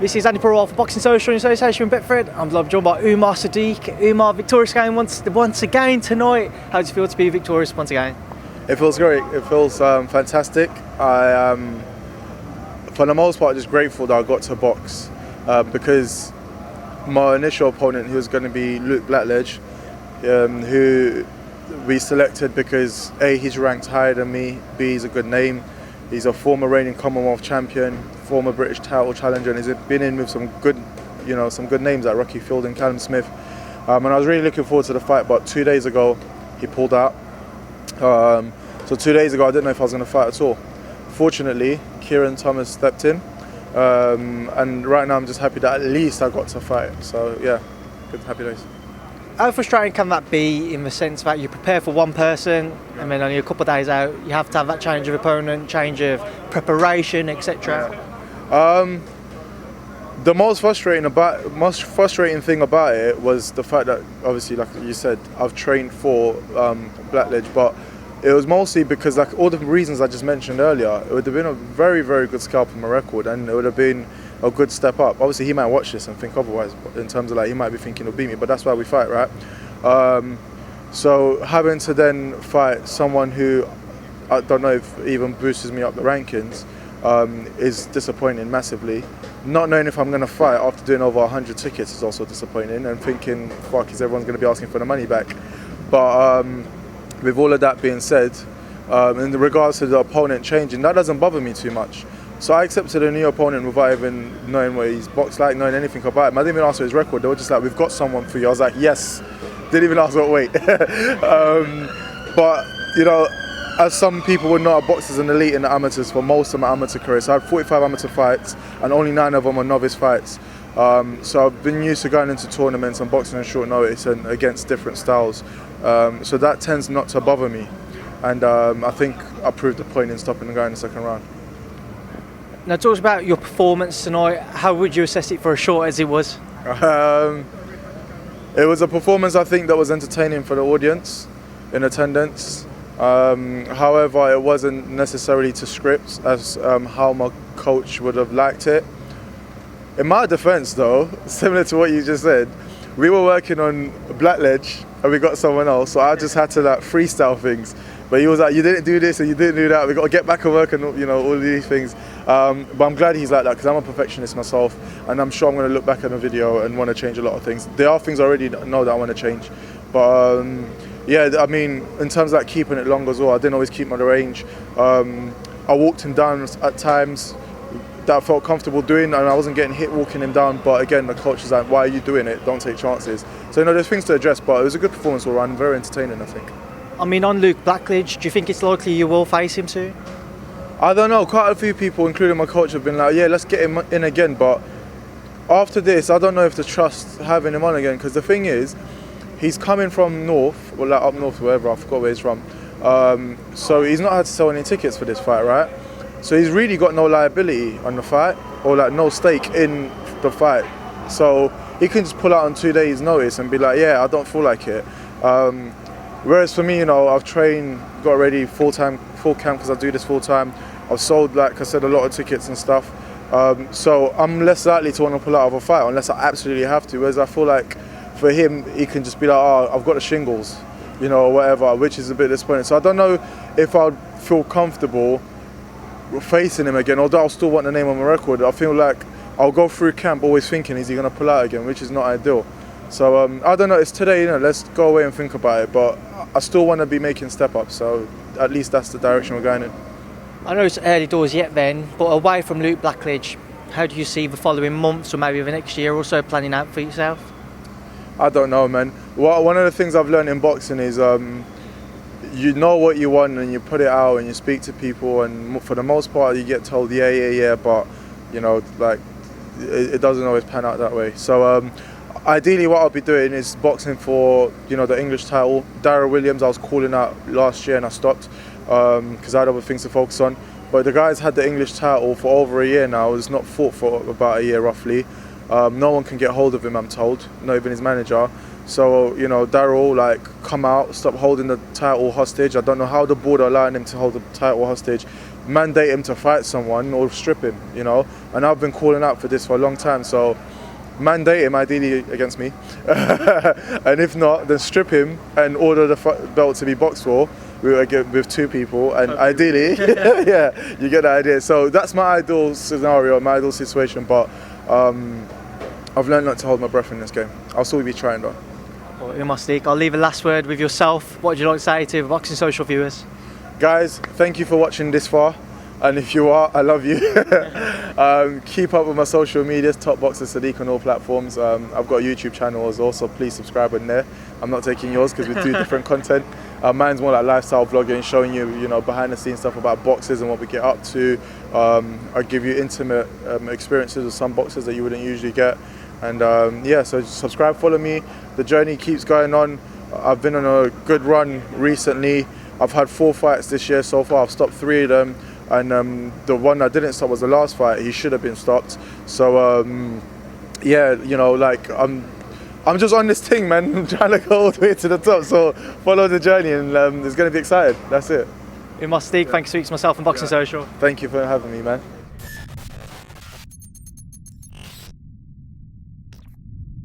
This is Andy Parole for Boxing Social in association with Betfred. I'm joined by Umar Sadiq. Umar, victorious game once again tonight. How does it feel to be victorious once again? It feels great. It feels fantastic. I am, for the most part, just grateful that I got to box because my initial opponent, who was going to be Blackledge, who we selected because A, he's ranked higher than me, B, he's a good name. He's a former reigning Commonwealth champion, former British title challenger, and he's been in with some good names like Rocky Field and Callum Smith. And I was really looking forward to the fight, but 2 days ago he pulled out. So 2 days ago I didn't know if I was going to fight at all. Fortunately, Kieran Thomas stepped in, and right now I'm just happy that at least I got to fight. So yeah, good, happy days. How frustrating can that be in the sense that you prepare for one person and then only a couple of days out you have to have that change of opponent, change of preparation, etc.? The most frustrating thing about it was the fact that, obviously, like you said, I've trained for Blackledge, but it was mostly because, like, all the reasons I just mentioned earlier, it would have been a very, very good scalp on my record, and it would have been a good step up. Obviously, he might watch this and think otherwise, in terms of, like, he might be thinking he'll beat me, but that's why we fight, right? So having to then fight someone who I don't know if even boosts me up the rankings is disappointing massively. Not knowing if I'm going to fight after doing over 100 tickets is also disappointing, and thinking, fuck, is everyone's going to be asking for the money back? But with all of that being said, in regards to the opponent changing, that doesn't bother me too much. So I accepted a new opponent without even knowing what he's boxed like, knowing anything about him. I didn't even ask for his record. They were just like, we've got someone for you. I was like, yes. Didn't even ask what weight. But, you know, as some people would know, I boxed as an elite in the amateurs for most of my amateur career. So I had 45 amateur fights, and only 9 of them were novice fights. So I've been used to going into tournaments and boxing on short notice and against different styles. So that tends not to bother me. And I think I proved the point in stopping the guy in the second round. Now, talk about your performance tonight. How would you assess it for as short as it was? It was a performance, I think, that was entertaining for the audience in attendance. However, it wasn't necessarily to script as how my coach would have liked it. In my defense, though, similar to what you just said, we were working on Blackledge and we got someone else, so I just had to, like, freestyle things. But he was like, you didn't do this and you didn't do that, we got to get back and work and, you know, all of these things. But I'm glad he's like that, because I'm a perfectionist myself, and I'm sure I'm going to look back at the video and want to change a lot of things. There are things I already know that I want to change. But yeah, I mean, in terms of, like, keeping it long as well, I didn't always keep my range. I walked him down at times that I felt comfortable doing, and I wasn't getting hit walking him down. But again, the coach is like, why are you doing it? Don't take chances. So, you know, there's things to address, but it was a good performance all around, very entertaining, I think. I mean, on Blackledge, do you think it's likely you will face him soon? I don't know, quite a few people, including my coach, have been like, yeah, let's get him in again. But after this, I don't know if to trust having him on again, because the thing is, he's coming from north, or like up north, wherever, I forgot where he's from. So he's not had to sell any tickets for this fight, right? So he's really got no liability on the fight, or like no stake in the fight. So he can just pull out on 2 days' notice and be like, yeah, I don't feel like it. Whereas for me, you know, I've trained, got ready full camp, because I do this full time. I've sold, like I said, a lot of tickets and stuff. So I'm less likely to want to pull out of a fight unless I absolutely have to. Whereas I feel like for him, he can just be like, oh, I've got the shingles, you know, or whatever, which is a bit disappointing. So I don't know if I'd feel comfortable facing him again, although I'll still want the name on my record. I feel like I'll go through camp always thinking, is he going to pull out again, which is not ideal. So I don't know, it's today, you know, let's go away and think about it, but I still want to be making step ups, so at least that's the direction we're going in. I know it's early doors yet then, but away from Blackledge, how do you see the following months or maybe the next year or so planning out for yourself? I don't know, man. One of the things I've learned in boxing is you know what you want and you put it out and you speak to people, and for the most part you get told yeah, but you know, like, it doesn't always pan out that way. So ideally what I'll be doing is boxing for, you know, the English title. Darryll Williams I was calling out last year and I stopped because I had other things to focus on. But the guy's had the English title for over a year now. It's not fought for about a year roughly. No one can get hold of him, I'm told, not even his manager. So, you know, Darryll, like, come out, stop holding the title hostage. I don't know how the board are allowing him to hold the title hostage. Mandate him to fight someone or strip him, you know. And I've been calling out for this for a long time. So, mandate him ideally against me. And if not, then strip him and order the belt to be boxed for with 2 people. And ideally, yeah, you get the idea. So that's my ideal scenario, my ideal situation. But I've learned not to hold my breath in this game. I'll still be trying though. Well, Umar Sadiq, I'll leave a last word with yourself. What would you like to say to Boxing Social viewers? Guys, thank you for watching this far. And if you are, I love you. Keep up with my social medias, Top Boxer Sadiq on all platforms. I've got a YouTube channel as well, so please subscribe on there. I'm not taking yours because we do different content. Mine's more like lifestyle vlogging, showing you, you know, behind the scenes stuff about boxers and what we get up to. I give you intimate experiences with some boxers that you wouldn't usually get. And yeah, so subscribe, follow me. The journey keeps going on. I've been on a good run recently. I've had 4 fights this year so far. I've stopped 3 of them. And the one I didn't stop was the last fight. He should have been stopped. So yeah, you know, like I'm just on this thing, man. I'm trying to go all the way to the top. So follow the journey, and it's going to be exciting. That's it. Umar Sadiq, thank you for speaking to myself on Boxing Social. Thank you for having me, man.